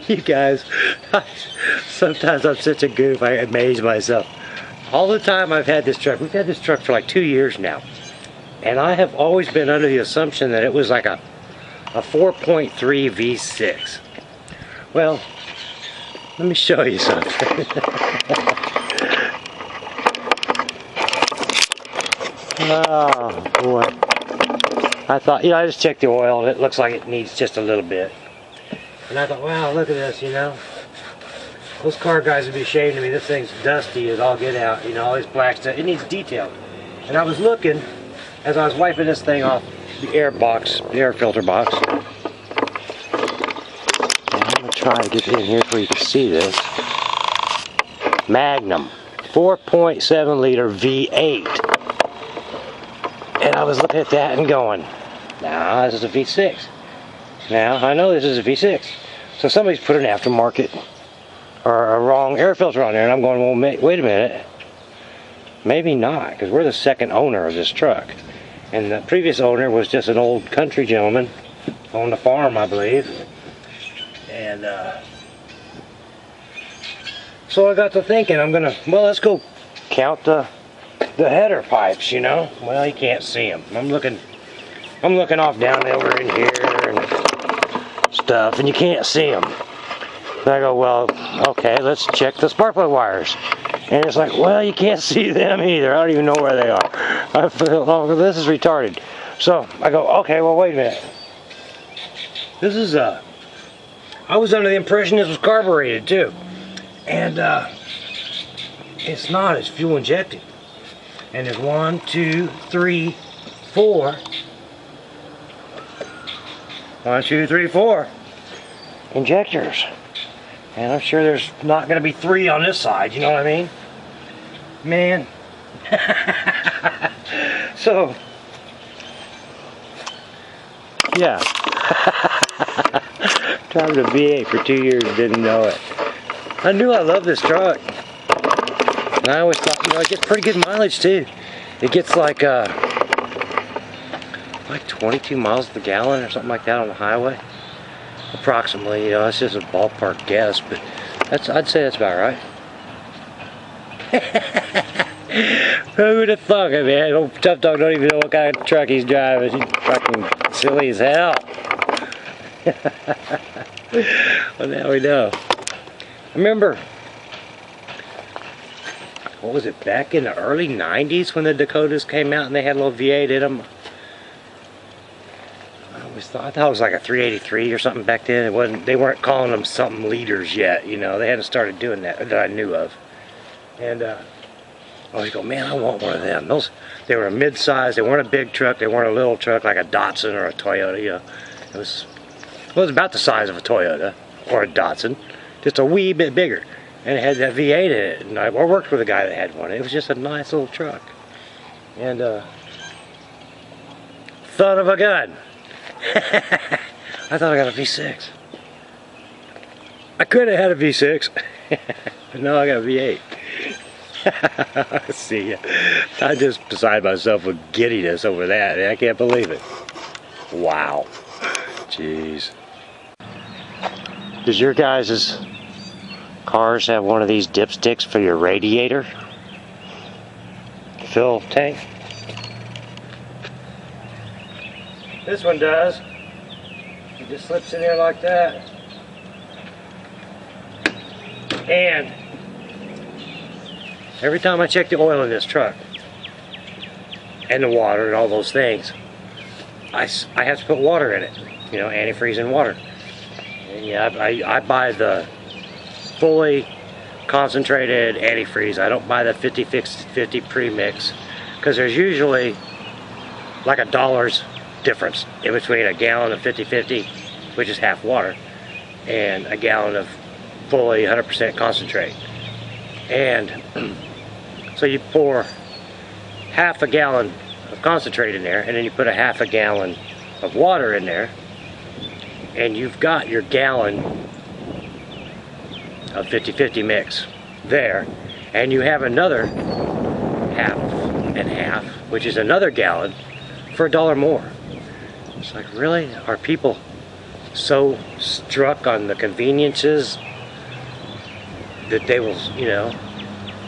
You guys, sometimes I'm such a goof, I amaze myself. All the time I've had this truck, we've had this truck for like 2 years now, and I have always been under the assumption that it was like a 4.3 V6. Well, let me show you something. Oh boy. I thought, I just checked the oil and it looks like it needs just a little bit. And I thought, wow, look at this, Those car guys would be ashamed of me. This thing's dusty as all get out, all this black stuff. It needs detail. And I was looking, as I was wiping this thing off the air box, the air filter box. And I'm going to try to get in here so you can see this. Magnum, 4.7 liter V8. And I was looking at that and going, nah, this is a V6. Now, I know this is a V6. So somebody's put an aftermarket or a wrong air filter on there, and I'm going, well, wait a minute. Maybe not, because we're the second owner of this truck. And the previous owner was just an old country gentleman, owned a farm, I believe. And so I got to thinking, let's go count the header pipes, Well, you can't see them. I'm looking off down over in here and stuff, and you can't see them. And I go, well, okay, let's check the spark plug wires. And it's like, well, you can't see them either. I don't even know where they are. I feel, oh, this is retarded. So I go, okay, well, wait a minute. This is I was under the impression this was carbureted too, and it's not. It's fuel injected. And there's 1, 2, 3, 4. 1, 2, 3, 4 injectors. And I'm sure there's not going to be 3 on this side, you know what I mean? Man. So, yeah. Driving a V8 for 2 years, didn't know it. I knew I loved this truck. And I always thought, it gets pretty good mileage too. It gets like 22 miles per gallon or something like that on the highway. Approximately, it's just a ballpark guess, but I'd say that's about right. Who would have thought it, man? Old Tough Dog don't even know what kind of truck he's driving. He's fucking silly as hell. Well, now we know. I remember, what was it, back in the early 90s when the Dakotas came out and they had a little V8 in them? I thought it was like a 383 or something back then. They weren't calling them something liters yet, They hadn't started doing that I knew of. And I always go, man, I want one of them. They were a mid-size. They weren't a big truck. They weren't a little truck like a Datsun or a Toyota. It was about the size of a Toyota or a Datsun, just a wee bit bigger. And it had that V8 in it. And I worked with a guy that had one. It was just a nice little truck. And son of a gun. I thought I got a V6. I could have had a V6, but no, I got a V8. See ya. I just beside myself with giddiness over that. I can't believe it. Wow. Jeez. Does your guys' cars have one of these dipsticks for your radiator? Fill tank? This one does. It just slips in there like that. And every time I check the oil in this truck, and the water and all those things, I have to put water in it. Antifreeze and water. And yeah, I buy the fully concentrated antifreeze. I don't buy the 50-50 premix, because there's usually like $1 difference in between a gallon of 50-50, which is half water, and a gallon of fully 100% concentrate. And so you pour half a gallon of concentrate in there, and then you put a half a gallon of water in there, and you've got your gallon of 50-50 mix there, and you have another half and half, which is another gallon, for $1 more. It's like, really? Are people so struck on the conveniences that they will, you know,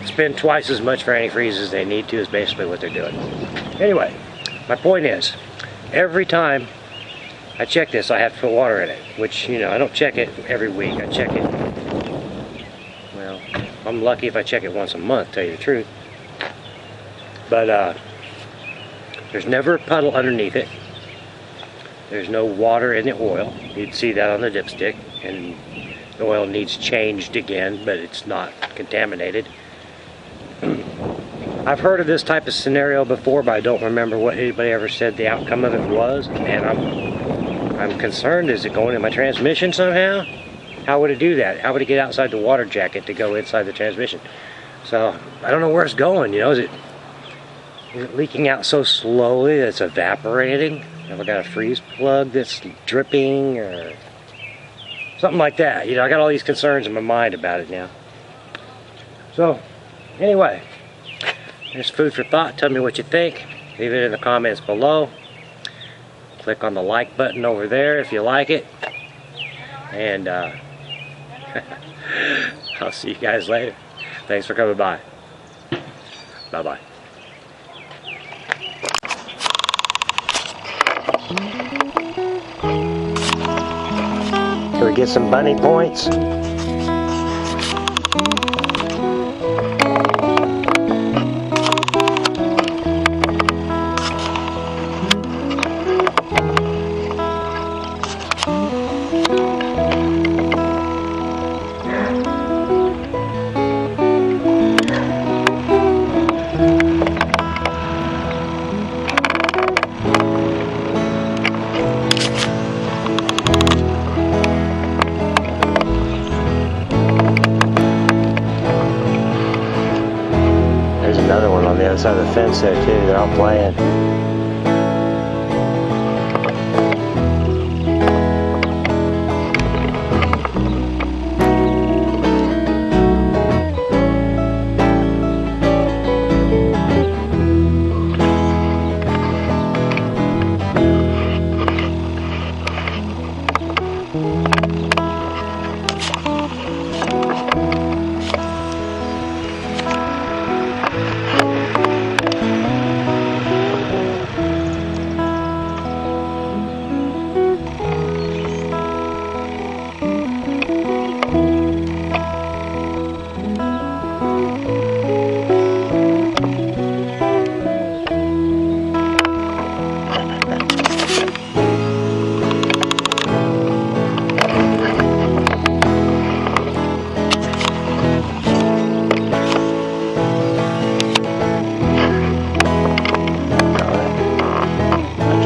spend twice as much for antifreeze as they need to, is basically what they're doing. Anyway, my point is, every time I check this, I have to put water in it, which, you know, I don't check it every week. I check it, well, I'm lucky if I check it once a month, to tell you the truth. But there's never a puddle underneath it. There's no water in the oil. You'd see that on the dipstick, and the oil needs changed again, but it's not contaminated. I've heard of this type of scenario before, but I don't remember what anybody ever said the outcome of it was, and I'm concerned, is it going in my transmission somehow? How would it do that? How would it get outside the water jacket to go inside the transmission? So, I don't know where it's going, you know, is it leaking out so slowly that it's evaporating? Have I got a freeze plug that's dripping, or something like that? You know, I got all these concerns in my mind about it now. So, anyway, there's food for thought. Tell me what you think. Leave it in the comments below. Click on the like button over there if you like it. And I'll see you guys later. Thanks for coming by. Bye-bye. Can we get some bunny points? Another one on the other side of the fence there too. They're all playing.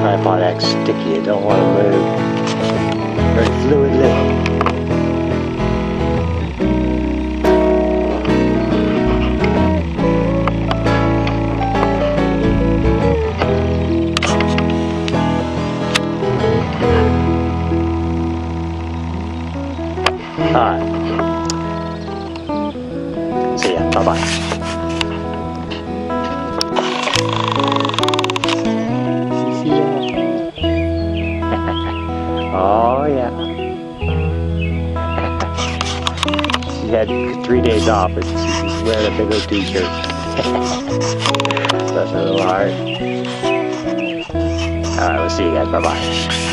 Tripod acts sticky, it don't want to move very fluidly. Alright. See ya. Bye-bye. Oh yeah. She had 3 days off, but she's wearing a big old t-shirt. That's a little hard. Alright, we'll see you guys. Bye-bye.